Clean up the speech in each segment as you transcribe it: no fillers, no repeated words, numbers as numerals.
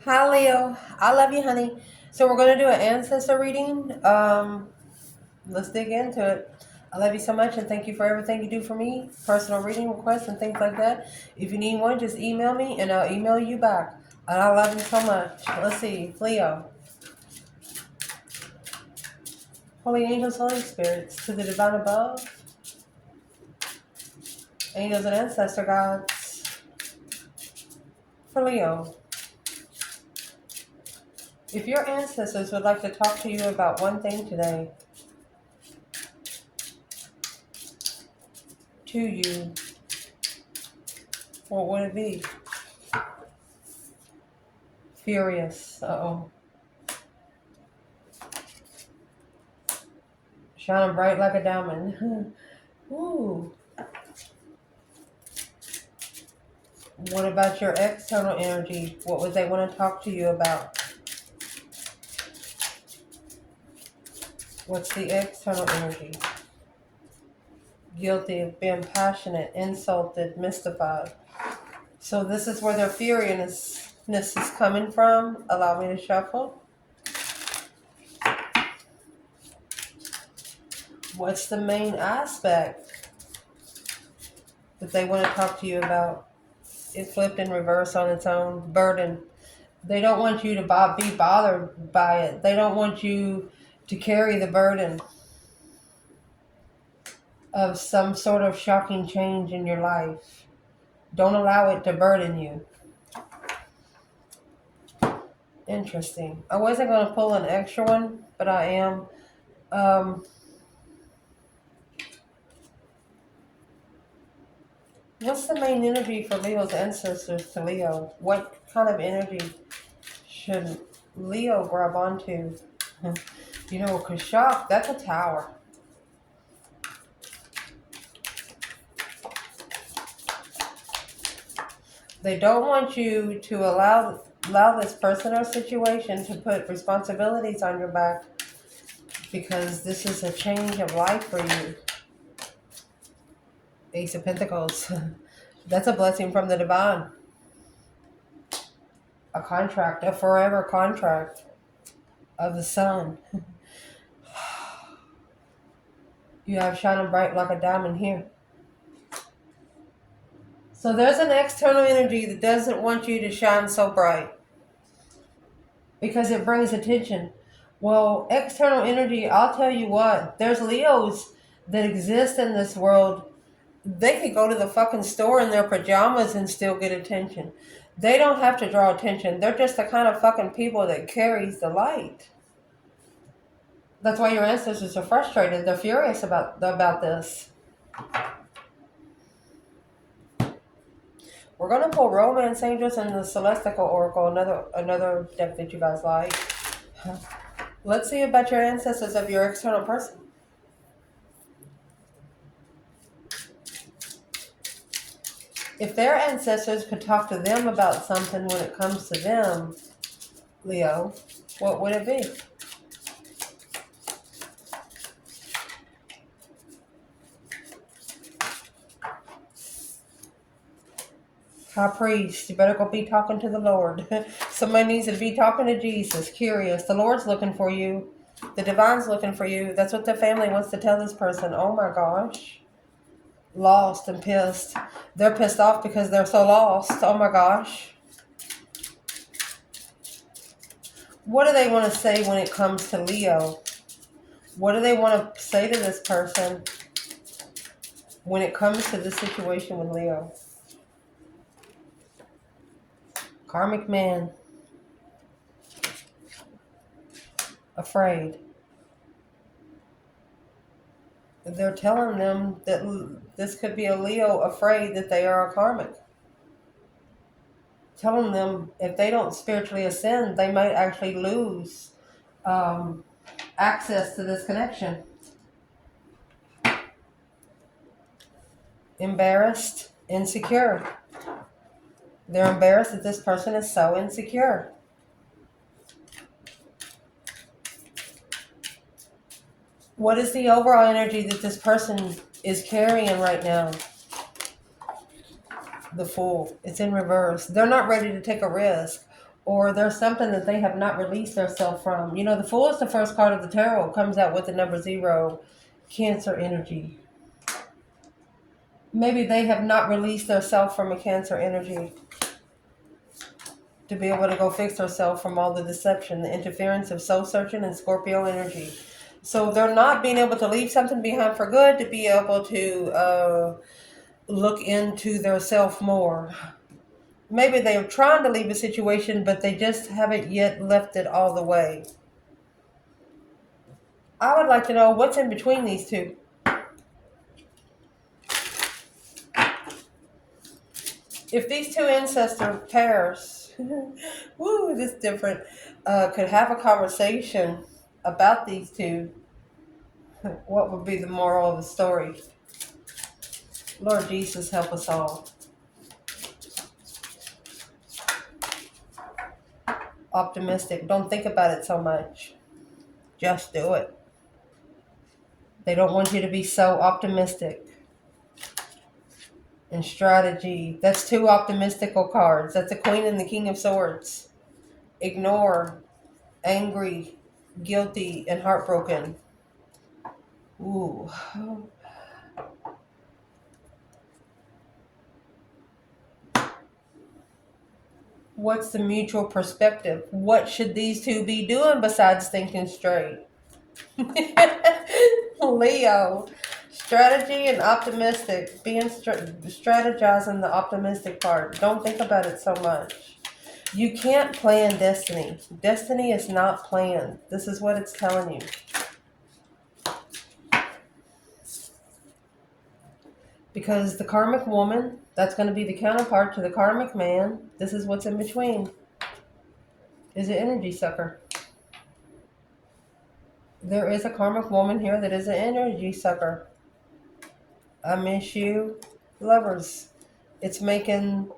Hi, Leo. I love you, honey. So we're going to do an ancestor reading. Let's dig into it. I love you so much and thank you for everything you do for me. Personal reading requests and things like that. If you need one, just email me and I'll email you back. And I love you so much. Let's see. Leo. Holy angels, holy spirits, to the divine above, angels and ancestor gods. For Leo. If your ancestors would like to talk to you about one thing today, to you, what would it be? Furious. Uh-oh. Shining bright like a diamond. Ooh. What about your external energy? What would they want to talk to you about? What's the external energy? Guilty of being passionate, insulted, mystified. So this is where their furiousness is coming from. Allow me to shuffle. What's the main aspect that they want to talk to you about? It flipped in reverse on its own. Burden. They don't want you to be bothered by it. They don't want you to carry the burden of some sort of shocking change in your life. Don't allow it to burden you. Interesting. I wasn't going to pull an extra one, but I am. Um, what's the main energy for Leo's ancestors to Leo? What kind of energy should Leo grab onto? You know, because shock, that's a tower. They don't want you to allow this person or situation to put responsibilities on your back because this is a change of life for you. Ace of Pentacles. That's a blessing from the divine. A contract, a forever contract of the sun. You have shining bright like a diamond here. So there's an external energy that doesn't want you to shine so bright because it brings attention. Well, external energy, I'll tell you what, there's Leos that exist in this world. They could go to the fucking store in their pajamas and still get attention. They don't have to draw attention. They're just the kind of fucking people that carries the light. That's why your ancestors are frustrated. They're furious about this. We're gonna pull Romance Angels and the Celestial Oracle, another deck that you guys like. Let's see about your ancestors of your external person. If their ancestors could talk to them about something when it comes to them, Leo, what would it be? High priest, you better go be talking to the Lord. Somebody needs to be talking to Jesus, curious. The Lord's looking for you. The divine's looking for you. That's what the family wants to tell this person. Oh my gosh. Lost and pissed. They're pissed off because they're so lost. Oh my gosh. What do they want to say when it comes to Leo? What do they want to say to this person when it comes to this situation with Leo? Karmic man. Afraid. They're telling them that this could be a Leo afraid that they are a karmic. Telling them if they don't spiritually ascend, they might actually lose access to this connection. Embarrassed, insecure. They're embarrassed that this person is so insecure. What is the overall energy that this person is carrying right now? The Fool. It's in reverse. They're not ready to take a risk. or there's something that they have not released themselves from. You know, the Fool is the first card of the tarot. Comes out with the number 0, Cancer energy. Maybe they have not released themselves from a Cancer energy to be able to go fix themselves from all the deception, the interference of soul searching and Scorpio energy. So they're not being able to leave something behind for good to be able to look into their self more. Maybe they're trying to leave a situation, but they just haven't yet left it all the way. I would like to know what's in between these two. If these two ancestor pairs, woo, this is different, could have a conversation about these two, what would be the moral of the story? Lord Jesus, help us all. Optimistic. Don't think about it so much. Just do it. They don't want you to be so optimistic. And strategy. That's two optimistical cards. That's the Queen and the King of Swords. Ignore, angry, guilty, and heartbroken. Ooh. What's the mutual perspective? What should these two be doing besides thinking straight? Leo. Strategy and optimistic. Being strategizing the optimistic part. Don't think about it so much. You can't plan destiny. Destiny is not planned. This is what it's telling you. Because the karmic woman, that's going to be the counterpart to the karmic man. This is what's in between. Is an energy sucker. There is a karmic woman here that is an energy sucker. I miss you, lovers. It's making,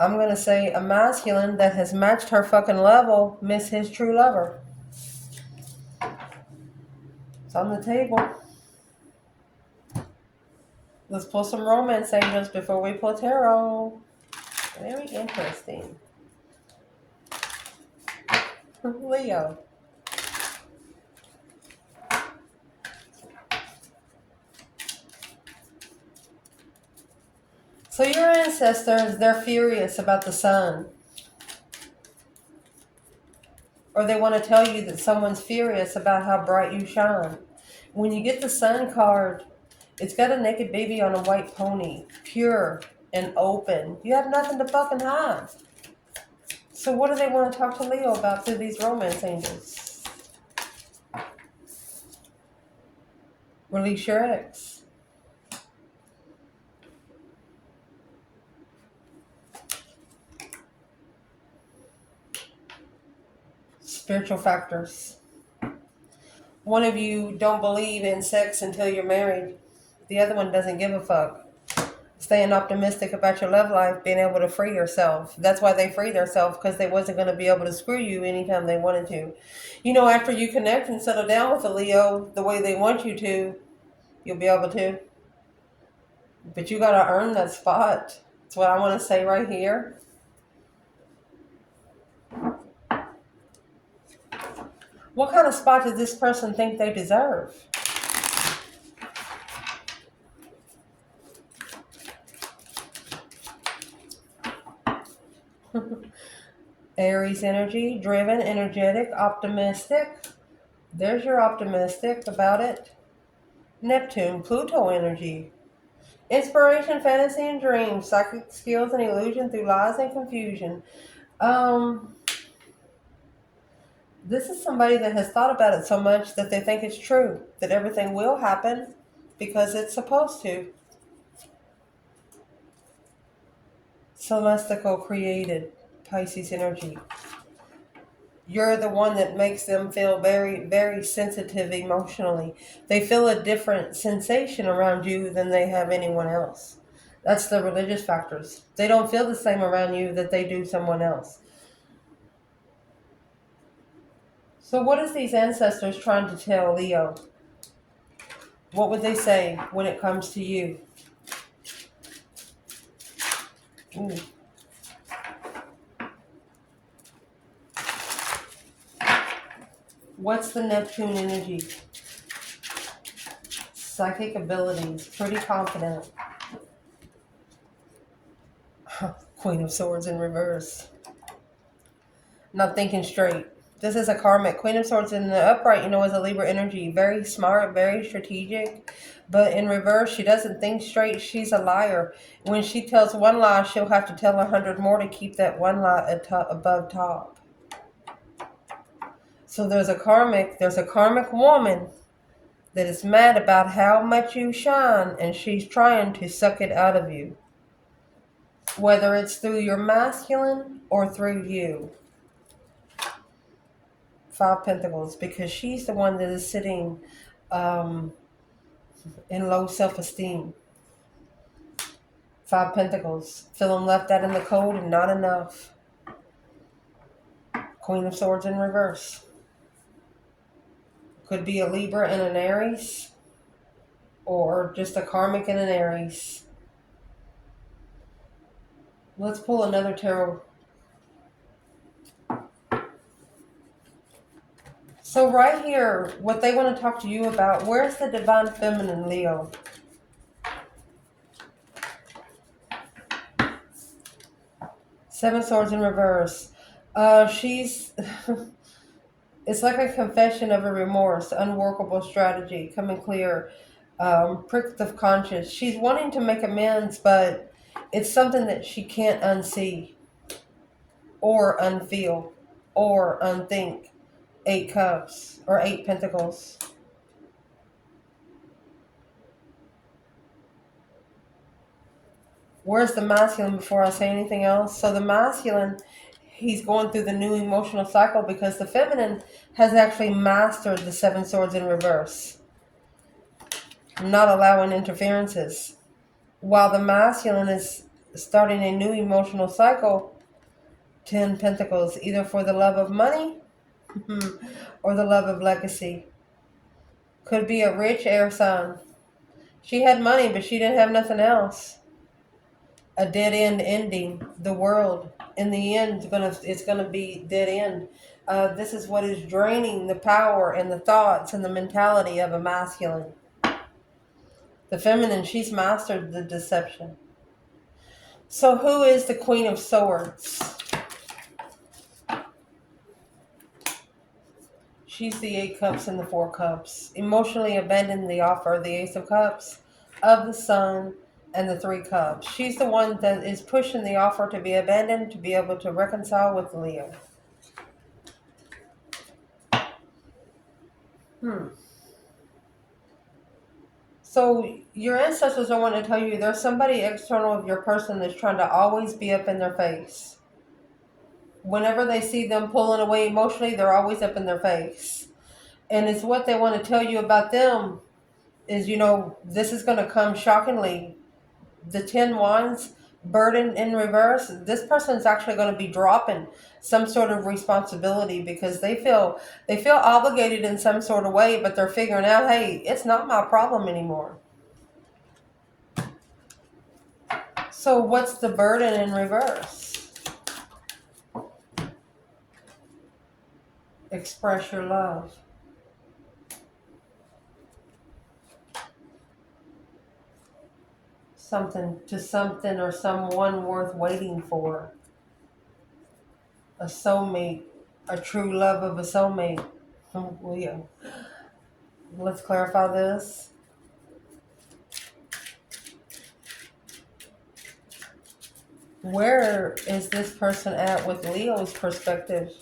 I'm going to say, a masculine that has matched her fucking level miss his true lover. It's on the table. Let's pull some romance angels before we pull tarot. Very interesting. Leo. So your ancestors, they're furious about the sun. Or they want to tell you that someone's furious about how bright you shine. When you get the sun card, it's got a naked baby on a white pony. Pure and open. You have nothing to fucking hide. So what do they want to talk to Leo about through these romance angels? Release your ex. Spiritual factors. One of you don't believe in sex until you're married. The other one doesn't give a fuck. Staying optimistic about your love life, being able to free yourself. That's why they freed themselves, because they wasn't going to be able to screw you anytime they wanted to. You know, after you connect and settle down with a Leo the way they want you to, you'll be able to. But you got to earn that spot. That's what I want to say right here. What kind of spot does this person think they deserve? Aries energy, driven, energetic, optimistic. There's your optimistic about it. Neptune, Pluto energy. Inspiration, fantasy, and dreams. Psychic skills and illusion through lies and confusion. This is somebody that has thought about it so much that they think it's true. That everything will happen because it's supposed to. Celestial created, Pisces energy. You're the one that makes them feel very, very sensitive emotionally. They feel a different sensation around you than they have anyone else. That's the religious factors. They don't feel the same around you that they do someone else. So what is these ancestors trying to tell Leo? What would they say when it comes to you? Ooh. What's the Neptune energy? Psychic abilities. Pretty confident. Queen of Swords in reverse. Not thinking straight. This is a karmic. Queen of Swords in the upright, is a Libra energy. Very smart, very strategic. But in reverse, she doesn't think straight. She's a liar. When she tells one lie, she'll have to tell 100 more to keep that one lie above top. So there's a karmic woman that is mad about how much you shine, and she's trying to suck it out of you. Whether it's through your masculine or through you. 5 Pentacles, because she's the one that is sitting in low self-esteem. 5 Pentacles, feeling left out in the cold and not enough. Queen of Swords in reverse. Could be a Libra and an Aries, or just a karmic and an Aries. Let's pull another tarot. So right here, what they want to talk to you about, where's the divine feminine, Leo? Seven Swords in reverse. She's... It's like a confession of a remorse, unworkable strategy, coming clear, pricked of conscience. She's wanting to make amends, but it's something that she can't unsee or unfeel or unthink. 8 Cups or 8 Pentacles. Where's the masculine before I say anything else? So the masculine, he's going through the new emotional cycle because the feminine has actually mastered the 7 Swords in reverse. Not allowing interferences. While the masculine is starting a new emotional cycle, 10 Pentacles, either for the love of money or the love of legacy. Could be a rich air sign. She had money, but she didn't have nothing else. A dead end ending. The world, in the end, it's gonna be dead end. This is what is draining the power and the thoughts and the mentality of a masculine. The feminine, she's mastered the deception. So who is the Queen of Swords? She's the 8 Cups and the 4 Cups. Emotionally abandoned the offer, the Ace of Cups, of the Sun, and the 3 Cups. She's the one that is pushing the offer to be abandoned to be able to reconcile with Leo. So your ancestors are wanting to tell you there's somebody external of your person that's trying to always be up in their face. Whenever they see them pulling away emotionally, they're always up in their face. And it's what they want to tell you about them is, this is going to come shockingly. The 10 Wands, burden in reverse, this person's actually going to be dropping some sort of responsibility because they feel obligated in some sort of way, but they're figuring out, hey, it's not my problem anymore. So what's the burden in reverse? Express your love. Something to something or someone worth waiting for. A soulmate, a true love of a soulmate. Leo. Let's clarify this. Where is this person at with Leo's perspective?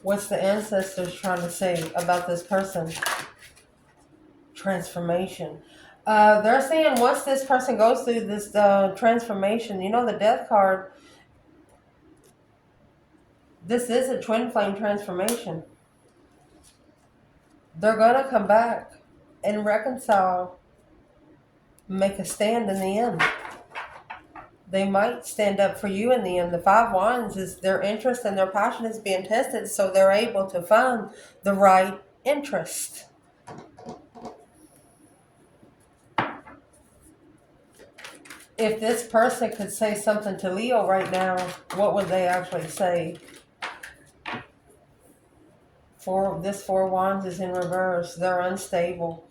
What's the ancestors trying to say about this person? Transformation. They're saying once this person goes through this transformation, the death card, this is a twin flame transformation. They're going to come back and reconcile, make a stand in the end. They might stand up for you in the end. The 5 Wands is their interest and their passion is being tested, so they're able to find the right interest. If this person could say something to Leo right now, what would they actually say? This Four Wands is in reverse. They're unstable.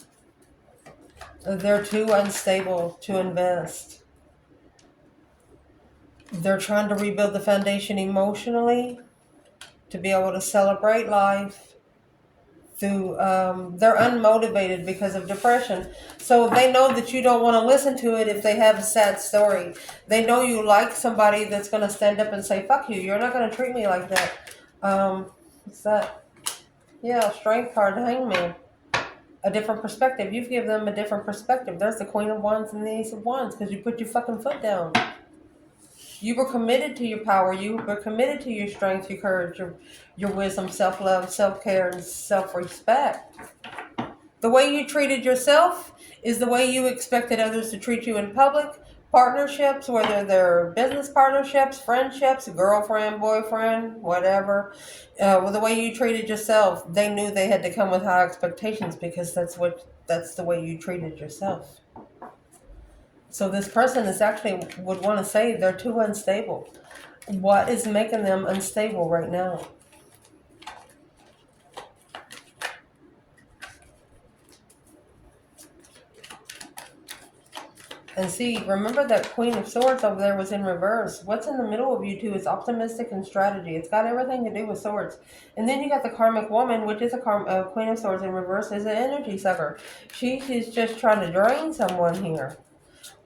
They're too unstable to invest. They're trying to rebuild the foundation emotionally to be able to celebrate life. They're unmotivated because of depression, so they know that you don't want to listen to it if they have a sad story. They know you like somebody that's going to stand up and say, fuck you, you're not going to treat me like that. What's that? Yeah, strength card, hangman. A different perspective. You've given them a different perspective. There's the Queen of Wands and the Ace of Wands because you put your fucking foot down. You were committed to your power. You were committed to your strength, your courage, your wisdom, self-love, self-care, and self-respect. The way you treated yourself is the way you expected others to treat you in public. Partnerships, whether they're business partnerships, friendships, girlfriend, boyfriend, whatever. The way you treated yourself, they knew they had to come with high expectations because that's the way you treated yourself. So this person is actually would want to say they're too unstable. What is making them unstable right now? And see, remember that Queen of Swords over there was in reverse. What's in the middle of you two is optimistic and strategy. It's got everything to do with swords. And then you got the karmic woman, which is a Queen of Swords in reverse, is an energy sucker. She's just trying to drain someone here.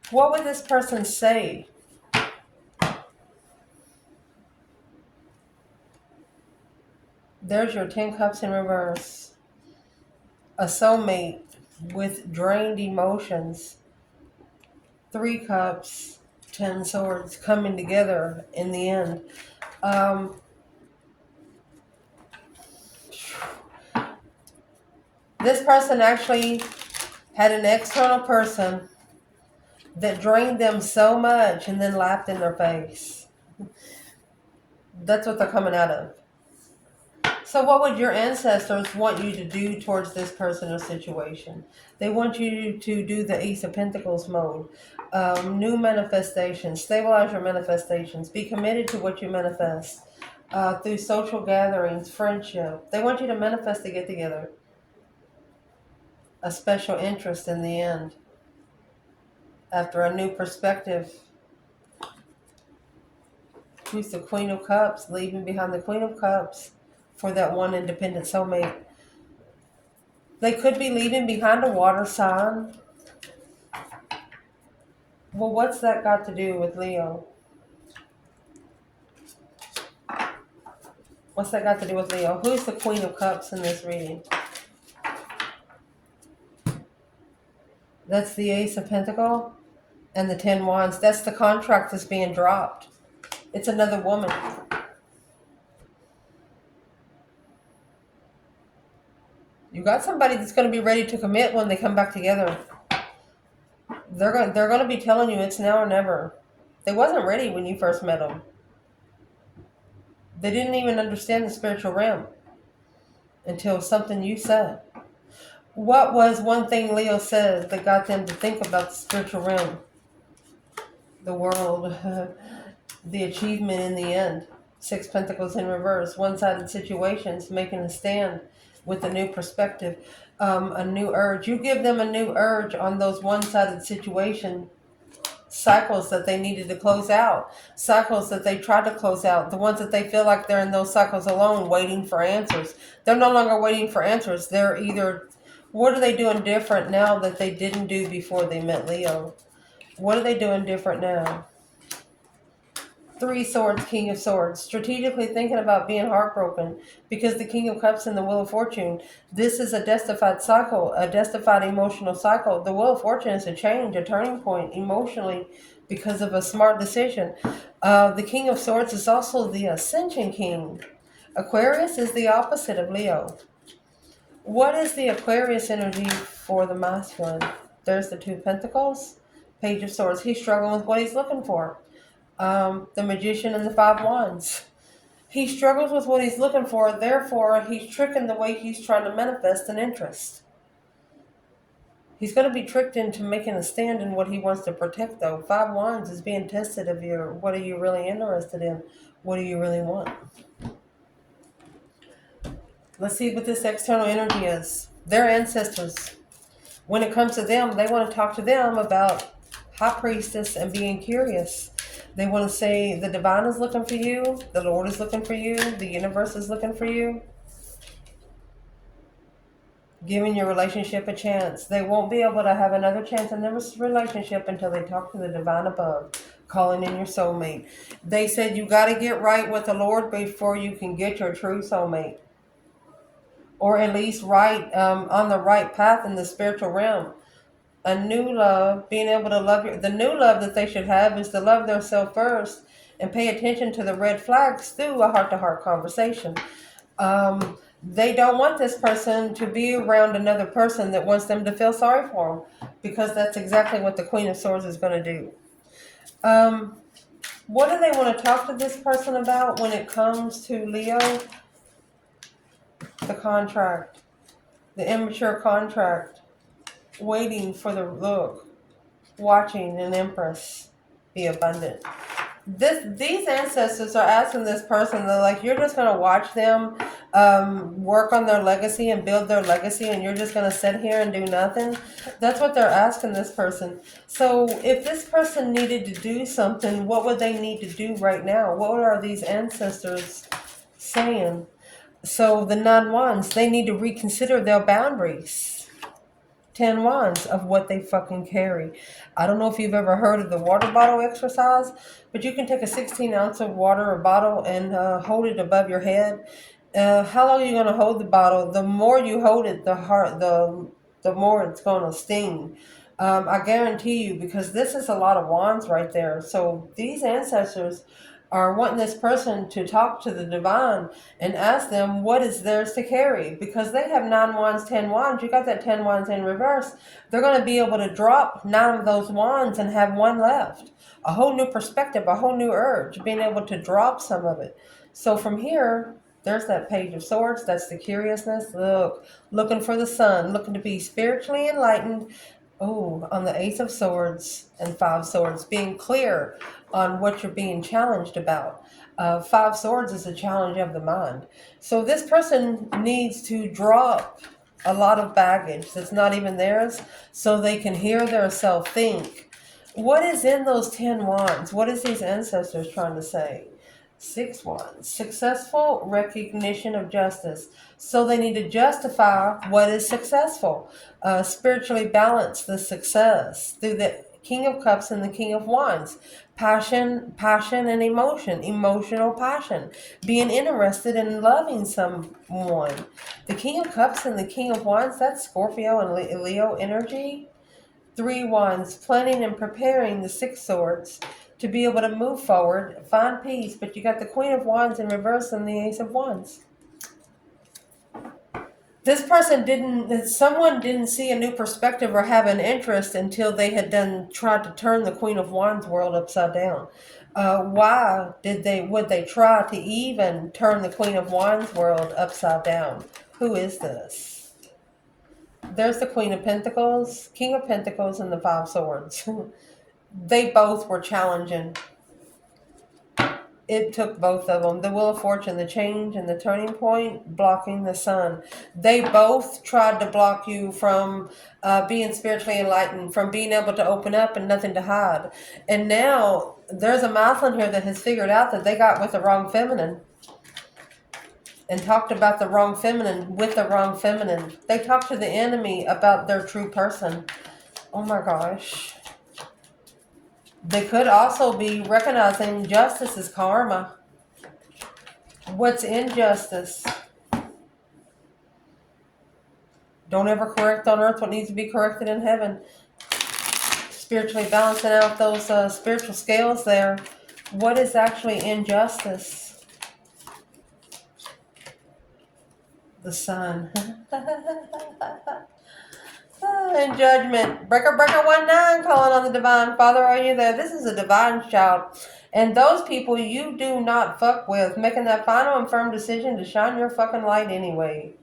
What would this person say? There's your 10 cups in reverse. A soulmate with drained emotions. 3 cups, 10 swords coming together in the end. This person actually had an external person that drained them so much and then laughed in their face. That's what they're coming out of. So what would your ancestors want you to do towards this person or situation? They want you to do the Ace of Pentacles mode. New manifestations. Stabilize your manifestations. Be committed to what you manifest. Through social gatherings, friendship. They want you to manifest to get together. A special interest in the end. After a new perspective. Who's the Queen of Cups? Leaving behind the Queen of Cups for that one independent soulmate. They could be leaving behind a water sign. Well, what's that got to do with Leo? What's that got to do with Leo? Who's the Queen of Cups in this reading? That's the Ace of Pentacles and the 10 Wands. That's the contract that's being dropped. It's another woman. You got somebody that's going to be ready to commit when they come back together. They're going to be telling you it's now or never. They wasn't ready when you first met them. They didn't even understand the spiritual realm until something you said. What was one thing Leo said that got them to think about the spiritual realm? The world, the achievement in the end. 6 Pentacles in reverse, one-sided situations, making a stand with a new perspective, a new urge. You give them a new urge on those one-sided situation cycles that they needed to close out, cycles that they tried to close out, the ones that they feel like they're in those cycles alone waiting for answers. They're no longer waiting for answers. They're either, what are they doing different now that they didn't do before they met Leo? What are they doing different now? 3 Swords, King of Swords. Strategically thinking about being heartbroken because the King of Cups and the Wheel of Fortune. This is a destified cycle, a destified emotional cycle. The Wheel of Fortune is a change, a turning point emotionally because of a smart decision. The King of Swords is also the Ascension King. Aquarius is the opposite of Leo. What is the Aquarius energy for the masculine? There's the 2 Pentacles, Page of Swords. He's struggling with what he's looking for. The Magician and the 5 Wands. He struggles with what he's looking for, therefore he's tricking the way he's trying to manifest an interest. He's going to be tricked into making a stand in what he wants to protect, though. 5 Wands is being tested of what are you really interested in? What do you really want? Let's see what this external energy is. Their ancestors. When it comes to them, they want to talk to them about High Priestess and being curious. They want to say the divine is looking for you, the Lord is looking for you, the universe is looking for you. Giving your relationship a chance. They won't be able to have another chance in their relationship until they talk to the divine above, calling in your soulmate. They said you got to get right with the Lord before you can get your true soulmate. Or at least right on the right path in the spiritual realm. A new love, being able to love the new love that they should have is to love themselves first and pay attention to the red flags through a heart-to-heart conversation. They don't want this person to be around another person that wants them to feel sorry for them, because that's exactly what the Queen of Swords is going to do. What do they want to talk to this person about when it comes to Leo? The contract, the immature contract, waiting for the look, watching an empress be abundant. These ancestors are asking this person, they're like, you're just going to watch them work on their legacy and build their legacy, and you're just going to sit here and do nothing. That's what they're asking this person. So if this person needed to do something, what would they need to do right now? What are these ancestors saying? So the 9 Wands, they need to reconsider their boundaries. 10 wands of what they fucking carry. I don't know if you've ever heard of the water bottle exercise, but you can take a 16 ounce of water or bottle and hold it above your head. How long are you going to hold the bottle? The more you hold it, the more it's going to sting. I guarantee you, because this is a lot of wands right there. So these ancestors are wanting this person to talk to the divine and ask them what is theirs to carry, because they have 9 wands, 10 wands. You got that 10 wands in reverse. They're going to be able to drop 9 of those wands and have 1 left. A whole new perspective, a whole new urge, being able to drop some of it. So from here, there's that Page of Swords. That's the curiousness. Looking for the sun, looking to be spiritually enlightened. Oh, on the Ace of Swords and 5 Swords, being clear on what you're being challenged about. 5 Swords is a challenge of the mind. So this person needs to drop a lot of baggage that's not even theirs, so they can hear their self think. What is in those 10 wands? What is these ancestors trying to say? 6 wands. Successful recognition of justice. So they need to justify what is successful. Spiritually balance the success through the King of Cups and the King of Wands. Passion and emotion. Emotional passion. Being interested in loving someone. The King of Cups and the King of Wands, that's Scorpio and Leo energy. 3 wands, planning and preparing the 6 swords to be able to move forward, find peace. But you got the Queen of Wands in reverse and the Ace of Wands. This person someone didn't see a new perspective or have an interest until they had tried to turn the Queen of Wands world upside down. Why would they try to even turn the Queen of Wands world upside down? Who is this? There's the Queen of Pentacles, King of Pentacles, and the 5 Swords. They both were challenging. It took both of them. The Wheel of Fortune, the change and the turning point, blocking the sun. They both tried to block you from being spiritually enlightened, from being able to open up and nothing to hide. And now there's a Maslin here that has figured out that they got with the wrong feminine. And talked about the wrong feminine with the wrong feminine. They talked to the enemy about their true person. Oh my gosh. They could also be recognizing justice as karma. What's injustice? Don't ever correct on earth what needs to be corrected in heaven. Spiritually balancing out those spiritual scales there. What is actually injustice? The sun. In judgment. Breaker 19 calling on the divine. Father, are you there? This is a divine child. And those people you do not fuck with, making that final and firm decision to shine your fucking light anyway.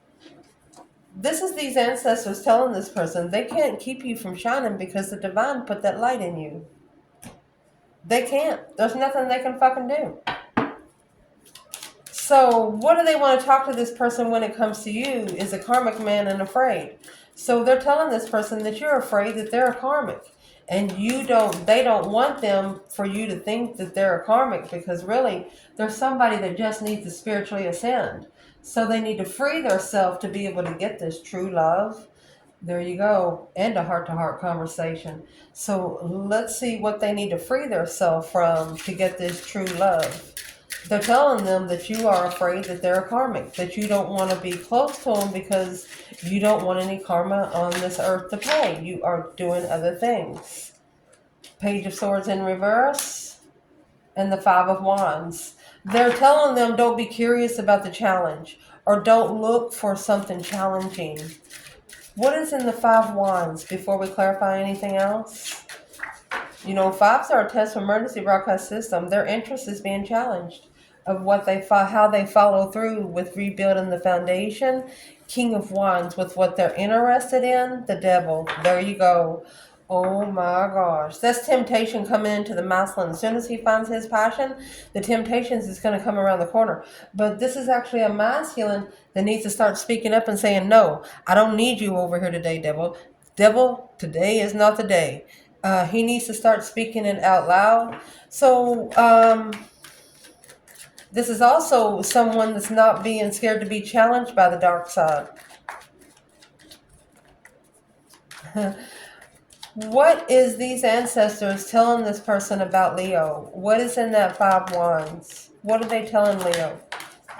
This is these ancestors telling this person they can't keep you from shining because the divine put that light in you. They can't. There's nothing they can fucking do. So what do they want to talk to this person when it comes to you is a karmic man and afraid. So they're telling this person that you're afraid that they're a karmic. And they don't want them for you to think that they're a karmic, because really they're somebody that just needs to spiritually ascend. So they need to free themselves to be able to get this true love. There you go. And a heart-to-heart conversation. So let's see what they need to free themselves from to get this true love. They're telling them that you are afraid that they're a karmic, that you don't want to be close to them because you don't want any karma on this earth to pay. You are doing other things. Page of Swords in reverse and the Five of Wands. They're telling them don't be curious about the challenge, or don't look for something challenging. What is in the Five Wands before we clarify anything else? You know, fives are a test for emergency broadcast system. Their interest is being challenged of how they follow through with rebuilding the foundation. King of Wands with what they're interested in. The Devil. There you go. Oh my gosh. That's temptation coming into the masculine. As soon as he finds his passion, the temptations is going to come around the corner. But this is actually a masculine that needs to start speaking up and saying, no, I don't need you over here today, devil. Devil, today is not the day. He needs to start speaking it out loud. So, this is also someone that's not being scared to be challenged by the dark side. What is these ancestors telling this person about Leo? What is in that Five Wands? What are they telling Leo?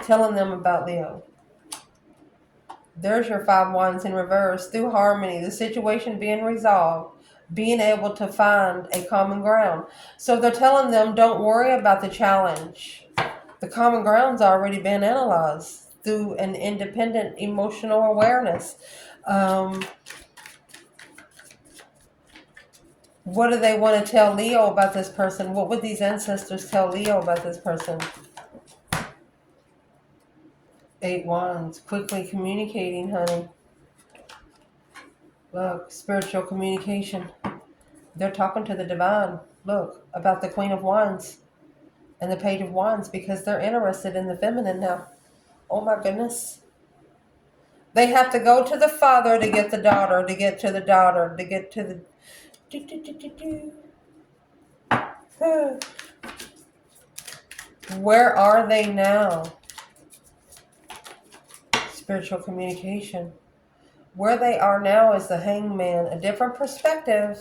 Telling them about Leo. There's your Five Wands in reverse. Through harmony, the situation being resolved, being able to find a common ground. So they're telling them, don't worry about the challenge. The common ground's already been analyzed through an independent emotional awareness. What do they want to tell Leo about this person? What would these ancestors tell Leo about this person? Eight Wands. Quickly communicating, honey. Look, spiritual communication. They're talking to the divine. Look, about the Queen of Wands and the Page of Wands, because they're interested in the feminine now. Oh my goodness. They have to go to the father to get the daughter, to get to the daughter, to get to the... Where are they now? Spiritual communication. Where they are now is the Hangman, a different perspective.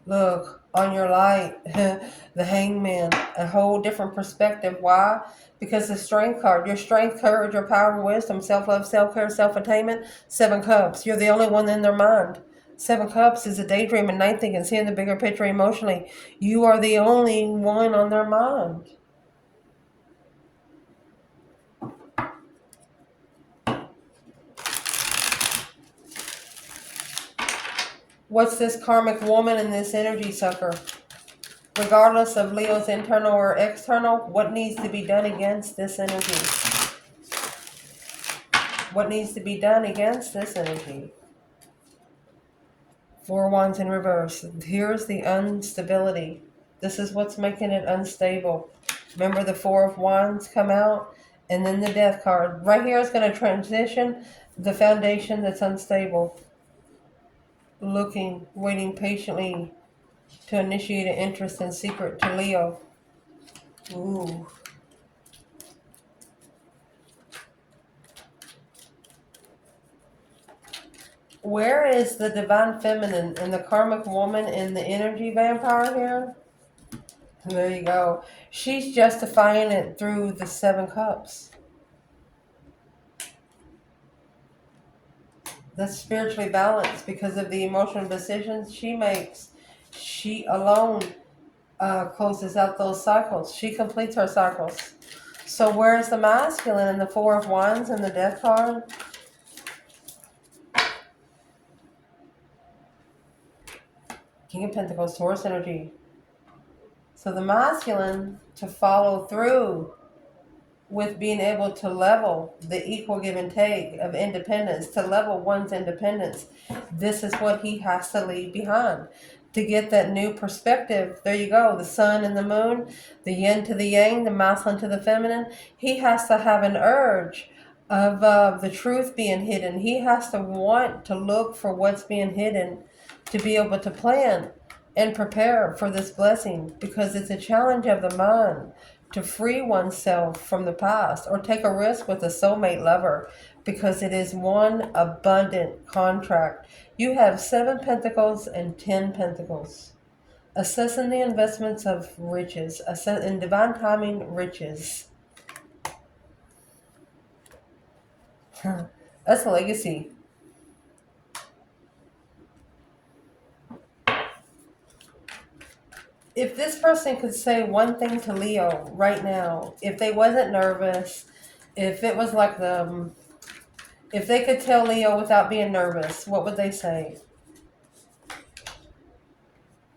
Look, on your light, the Hangman, a whole different perspective. Why? Because the Strength card, your strength, courage, your power, and wisdom, self-love, self-care, self-attainment, Seven Cups. You're the only one in their mind. Seven Cups is a daydream and night thinking, seeing the bigger picture emotionally. You are the only one on their mind. What's this karmic woman in this energy sucker? Regardless of Leo's internal or external, what needs to be done against this energy? What needs to be done against this energy? Four Wands in reverse. Here's the instability. This is what's making it unstable. Remember, the Four of Wands come out, and then the Death card. Right here is going to transition the foundation that's unstable. Looking, waiting patiently to initiate an interest in secret to Leo. Ooh. Where is the divine feminine and the karmic woman and the energy vampire here? There you go. She's justifying it through the Seven Cups. That's spiritually balanced because of the emotional decisions she makes. She alone closes out those cycles. She completes her cycles. So where's the masculine and the Four of Wands and the Death card? King of Pentacles, Taurus energy. So the masculine to follow through with being able to level the equal give and take of independence, to level one's independence. This is what he has to leave behind. to get that new perspective. There you go. The sun and the moon, the yin to the yang, the masculine to the feminine. He has to have an urge of the truth being hidden. He has to want to look for what's being hidden to be able to plan and prepare for this blessing, because it's a challenge of the mind to free oneself from the past or take a risk with a soulmate lover, because it is one abundant contract. You have 7 pentacles and 10 pentacles. Assessing the investments of riches, in divine timing, riches. That's a legacy. If this person could say one thing to Leo right now, if they wasn't nervous, if it was like if they could tell Leo without being nervous, what would they say?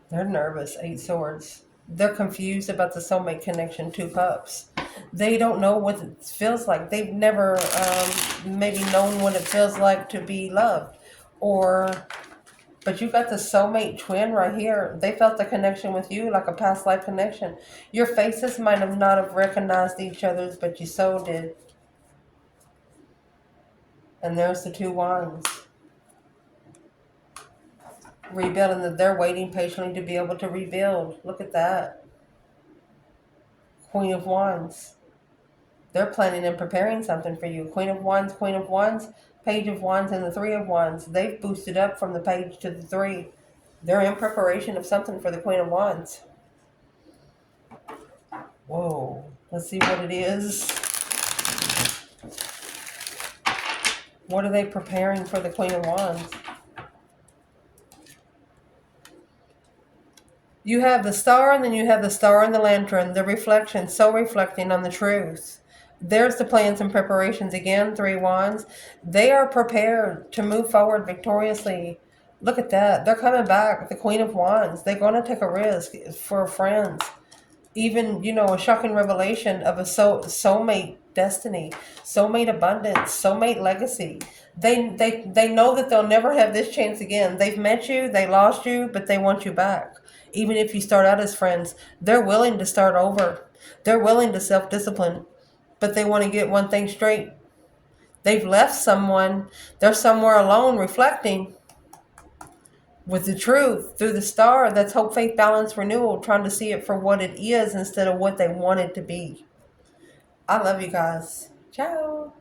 They're nervous. 8 swords. They're confused about the soulmate connection. 2 cups. They don't know what it feels like. They've never maybe known what it feels like to be loved. But you got the soulmate twin right here. They felt the connection with you like a past life connection. Your faces might have not have recognized each other's, but your soul did. And there's the 2 wands. Rebuilding, that they're waiting patiently to be able to rebuild. Look at that. Queen of Wands. They're planning and preparing something for you. Queen of Wands, Queen of Wands, Page of Wands, and the 3 of Wands. They've boosted up from the page to the 3. They're in preparation of something for the Queen of Wands. Whoa. Let's see what it is. What are they preparing for the Queen of Wands? You have the star, and then you have the star and the lantern, the reflection, so reflecting on the truth. There's the plans and preparations again, 3 wands. They are prepared to move forward victoriously. Look at that. They're coming back. The Queen of Wands. They're going to take a risk for friends. Even, a shocking revelation of a soulmate destiny, soulmate abundance, soulmate legacy. They know that they'll never have this chance again. They've met you, they lost you, but they want you back. Even if you start out as friends, they're willing to start over. They're willing to self-discipline, but they want to get one thing straight. They've left someone. They're somewhere alone reflecting with the truth through the star. That's hope, faith, balance, renewal, trying to see it for what it is instead of what they want it to be. I love you guys. Ciao.